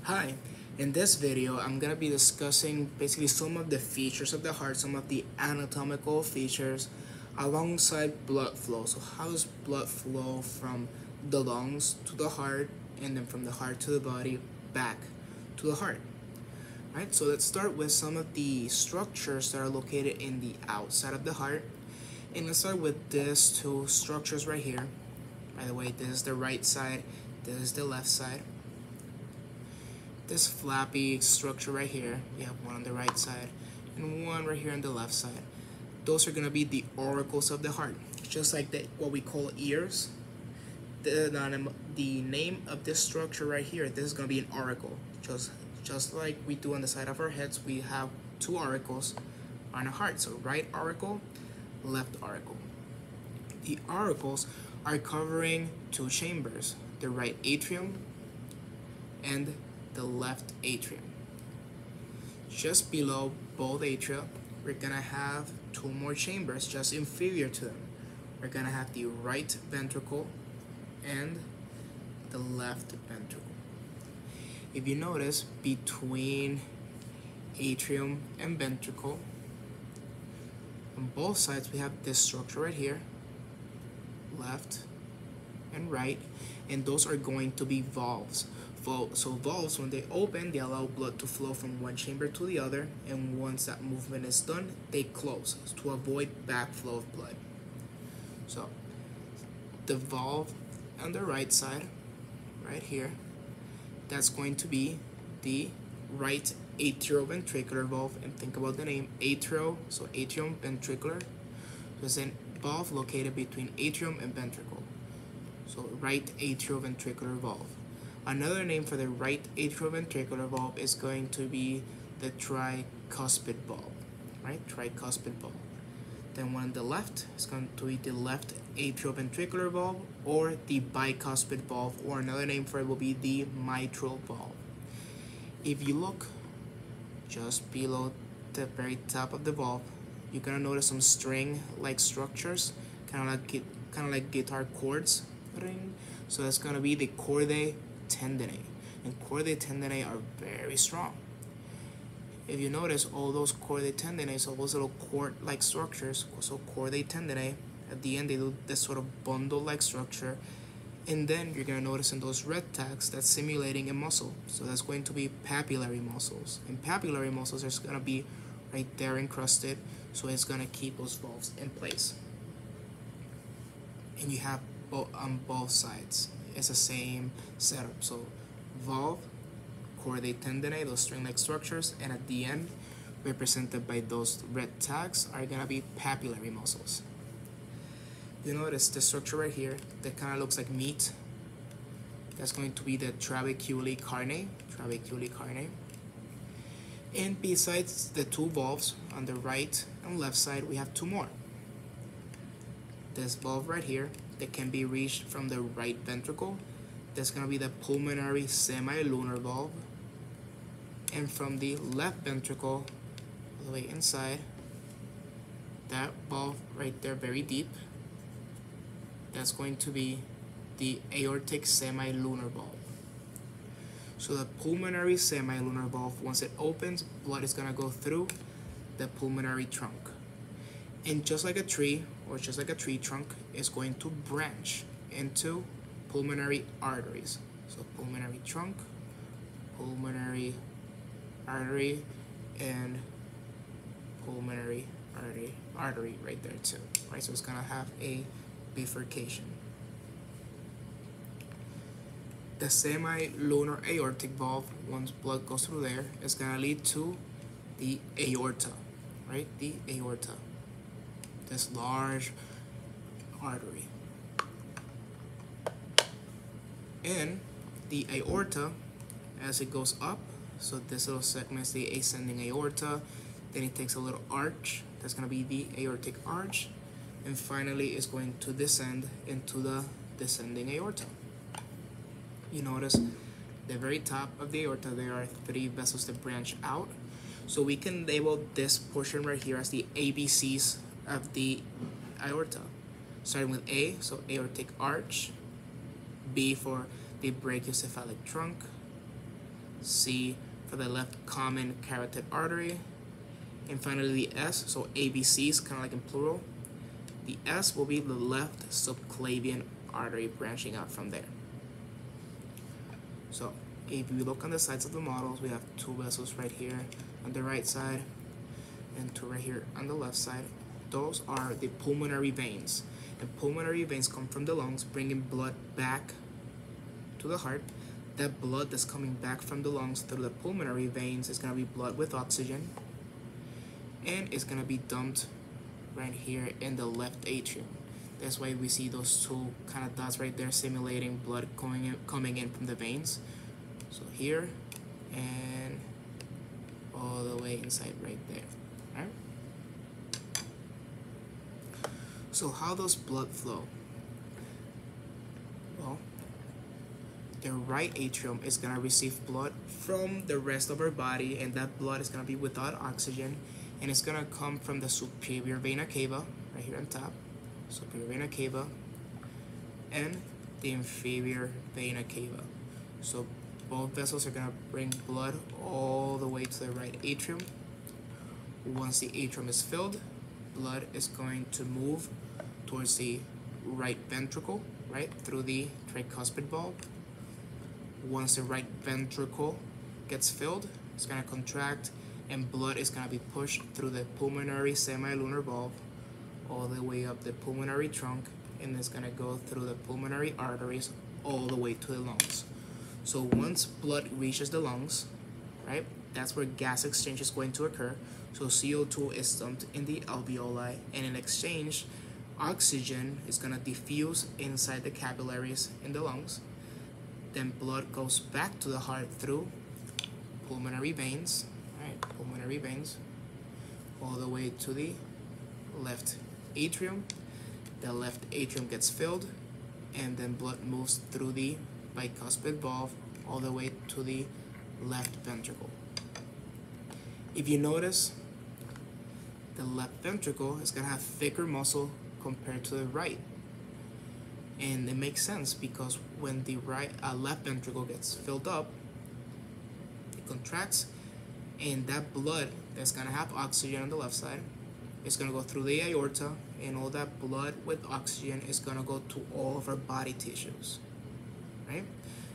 Hi, in this video I'm going to be discussing basically some of the features of the heart, some of the anatomical features alongside blood flow. So how does blood flow from the lungs to the heart and then from the heart to the body back to the heart? Right, so let's start with some of the structures that are located in the outside of the heart. And let's start with these two structures right here. By the way, this is the right side, this is the left side. This flappy structure right here, you have one on the right side and one right here on the left side. Those are going to be the auricles of the heart, just like what we call ears. The name of this structure right here, this is going to be an auricle. Just like we do on the side of our heads, we have two auricles on a heart. So right auricle, left auricle. The auricles are covering two chambers, the right atrium and the left atrium. Just below both atria, we're gonna have two more chambers just inferior to them. We're gonna have the right ventricle and the left ventricle. If you notice, between atrium and ventricle, on both sides we have this structure right here, left and right, and those are going to be valves. So valves, when they open, they allow blood to flow from one chamber to the other, and once that movement is done, they close to avoid backflow of blood. So the valve on the right side, right here, that's going to be the right atrioventricular valve, and think about the name atrio, so atrium ventricular. So it's a valve located between atrium and ventricle. So right atrioventricular valve. Another name for the right atrioventricular valve is going to be the tricuspid valve, right? Tricuspid valve. Then one on the left is going to be the left atrioventricular valve, or the bicuspid valve, or another name for it will be the mitral valve. If you look just below the very top of the valve, you're gonna notice some string-like structures, kind of like guitar chords. So that's gonna be the chordae tendineae, and chordae tendineae are very strong. If you notice, all those chordae tendineae, all those little cord-like structures, so chordae tendineae, at the end they do this sort of bundle-like structure, and then you're going to notice in those red tags that's simulating a muscle. So that's going to be papillary muscles, and papillary muscles are going to be right there encrusted, so it's going to keep those valves in place. And you have on both sides, it's the same setup. So valve, chordae tendineae, those string-like structures, and at the end, represented by those red tags, are gonna be papillary muscles. You notice the structure right here that kind of looks like meat. That's going to be the trabeculae carneae. And besides the two valves on the right and left side, we have two more. This valve right here that can be reached from the right ventricle, that's going to be the pulmonary semilunar valve. And from the left ventricle, all the way inside, that valve right there, very deep, that's going to be the aortic semilunar valve. So the pulmonary semilunar valve, once it opens, blood is going to go through the pulmonary trunk. And just like a tree, or just like a tree trunk, is going to branch into pulmonary arteries. So pulmonary trunk, pulmonary artery, and pulmonary artery right there too. Right, so it's gonna have a bifurcation. The semilunar aortic valve, once blood goes through there, is gonna lead to the aorta, right? The aorta, this large artery. And the aorta, as it goes up, so this little segment is the ascending aorta, then it takes a little arch, that's going to be the aortic arch, and finally it's going to descend into the descending aorta. You notice the very top of the aorta, there are three vessels that branch out, so we can label this portion right here as the ABCs of the aorta, starting with A, so aortic arch, B for the brachiocephalic trunk, C for the left common carotid artery, and finally the S, so ABCs, kind of like in plural. The S will be the left subclavian artery branching out from there. So if we look on the sides of the models, we have two vessels right here on the right side and two right here on the left side. Those are the pulmonary veins. And pulmonary veins come from the lungs, bringing blood back to the heart. That blood that's coming back from the lungs through the pulmonary veins is going to be blood with oxygen, and it's going to be dumped right here in the left atrium. That's why we see those two kind of dots right there simulating blood coming in from the veins. So here and all the way inside right there. All right? So how does blood flow? Well, the right atrium is going to receive blood from the rest of our body, and that blood is going to be without oxygen, and it's going to come from the superior vena cava right here on top, superior vena cava, and the inferior vena cava. So both vessels are going to bring blood all the way to the right atrium. Once the atrium is filled, blood is going to move towards the right ventricle, right through the tricuspid valve. Once the right ventricle gets filled, it's going to contract, and blood is going to be pushed through the pulmonary semilunar valve all the way up the pulmonary trunk, and it's going to go through the pulmonary arteries all the way to the lungs. So once blood reaches the lungs, right, that's where gas exchange is going to occur. So CO2 is dumped in the alveoli, and in exchange, oxygen is going to diffuse inside the capillaries in the lungs. Then blood goes back to the heart through pulmonary veins, right, pulmonary veins, all the way to the left atrium. The left atrium gets filled, and then blood moves through the bicuspid valve all the way to the left ventricle. If you notice, the left ventricle is going to have thicker muscle compared to the right. And it makes sense because when the left ventricle gets filled up, it contracts, and that blood that's going to have oxygen on the left side is going to go through the aorta, and all that blood with oxygen is going to go to all of our body tissues, right?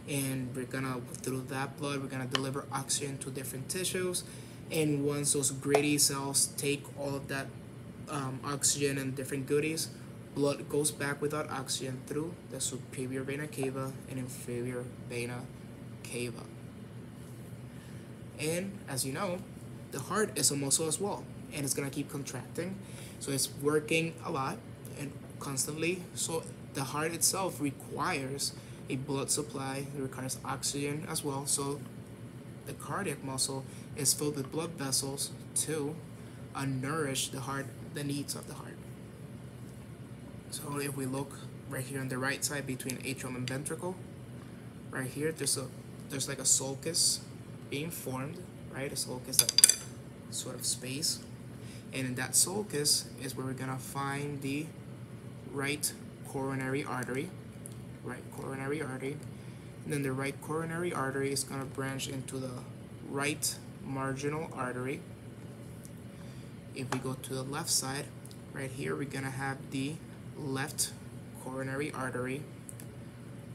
And we're going to, through that blood, we're going to deliver oxygen to different tissues, and once those gritty cells take all of that oxygen and different goodies, blood goes back without oxygen through the superior vena cava and inferior vena cava. And as you know, the heart is a muscle as well, and it's going to keep contracting, so it's working a lot and constantly. So the heart itself requires a blood supply, it requires oxygen as well. So the cardiac muscle is filled with blood vessels to nourish the heart, the needs of the heart. So if we look right here on the right side between atrium and ventricle, right here there's like a sulcus being formed, right? A sulcus, like sort of space, and in that sulcus is where we're gonna find the right coronary artery, and then the right coronary artery is gonna branch into the right marginal artery. If we go to the left side, right here we're gonna have the left coronary artery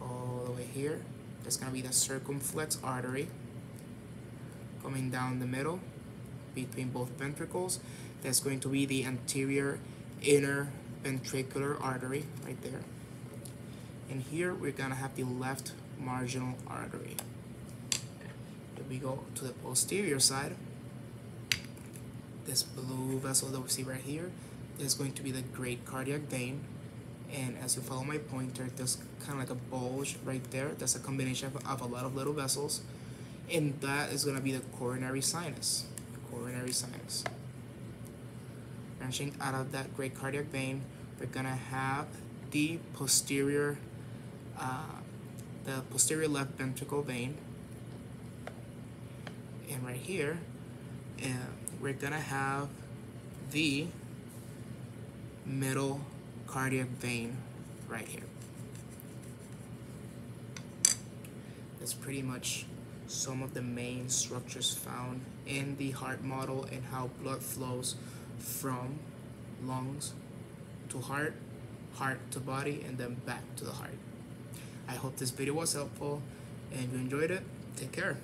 all the way here. That's going to be the circumflex artery coming down the middle between both ventricles. That's going to be the anterior inner ventricular artery right there. And here we're going to have the left marginal artery. If we go to the posterior side, this blue vessel that we see right here is going to be the great cardiac vein, and as you follow my pointer, there's kind of like a bulge right there. That's a combination of a lot of little vessels, and that is going to be the coronary sinus. Branching out of that great cardiac vein, we're going to have the posterior left ventricle vein, and right here we're going to have the middle cardiac vein right here. That's pretty much some of the main structures found in the heart model and how blood flows from lungs to heart, heart to body, and then back to the heart. I hope this video was helpful and you enjoyed it. Take care.